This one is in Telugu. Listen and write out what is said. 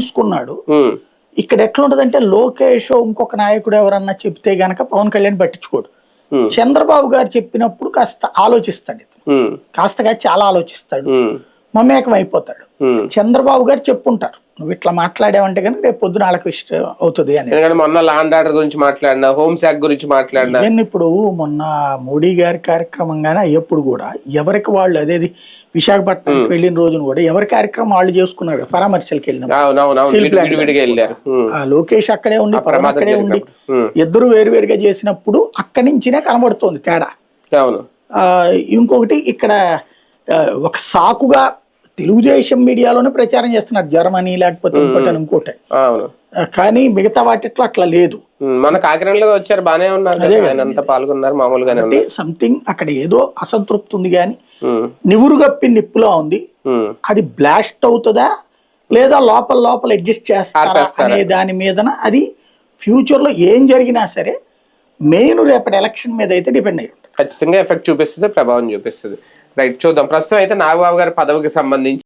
తీసుకున్నాడు. ఇక్కడ ఎట్లా ఉంటదంటే లోకేష్ ఇంకొక నాయకుడు ఎవరన్నా చెప్తే గనక పవన్ కళ్యాణ్ పట్టించుకోడు. చంద్రబాబు గారు చెప్పినప్పుడు కాస్త ఆలోచిస్తాడు, కాస్తగా చాలా ఆలోచిస్తాడు, మమేకం అయిపోతాడు. చంద్రబాబు గారు చెప్పుంటారు నువ్వు ఇట్లా మాట్లాడావంటే కనుక రేపు పొద్దున వాళ్ళకి ఇష్టం అవుతుంది అని. మొన్న లాండ్ ఆర్డర్ గురించి మాట్లాడినా, హోమ్ శాఖ గురించి మాట్లాడినా, ఇప్పుడు మొన్న మోడీ గారి కార్యక్రమంగానే అయ్యప్పుడు కూడా ఎవరికి వాళ్ళు అదేది విశాఖపట్నానికి వెళ్ళిన రోజున కూడా ఎవరి కార్యక్రమం వాళ్ళు చేసుకున్నారు. పరామర్శలకు వెళ్ళినప్పుడు లోకేష్ అక్కడే ఉండి పవన్ అక్కడే ఉండి ఇద్దరు వేరువేరుగా చేసినప్పుడు అక్కడి నుంచినే కనబడుతోంది తేడా. ఇంకొకటి ఇక్కడ ఒక సాకుగా తెలుగుదేశం మీడియాలోనే ప్రచారం చేస్తున్నారు జర్మనీ లేకపోతే ఇంకోటి, కానీ మిగతా వాటిట్లో అట్లా లేదు. మన కాకినాడలో వచ్చారు, బానే ఉన్నారు, పాల్గొన్నారు మామూలుగానే. సంథింగ్ అక్కడ ఏదో అసంతృప్తి ఉంది కానీ నివురుగప్పి నిప్పులా ఉంది. అది బ్లాస్ట్ అవుతుందా లేదా లోపల అడ్జస్ట్ చేస్తారా అనే దాని మీదన అది ఫ్యూచర్ లో ఏం జరిగినా సరే మెయిన్ రేపటి ఎలక్షన్ మీద అయితే డిపెండ్ అయ్యి ఉంటుంది. ఖచ్చితంగా ఎఫెక్ట్ చూపిస్తుంది, ప్రభావం చూపిస్తుంది. రైట్, చూద్దాం. ప్రస్తుతం అయితే నాగబాబు గారి పదవికి సంబంధించి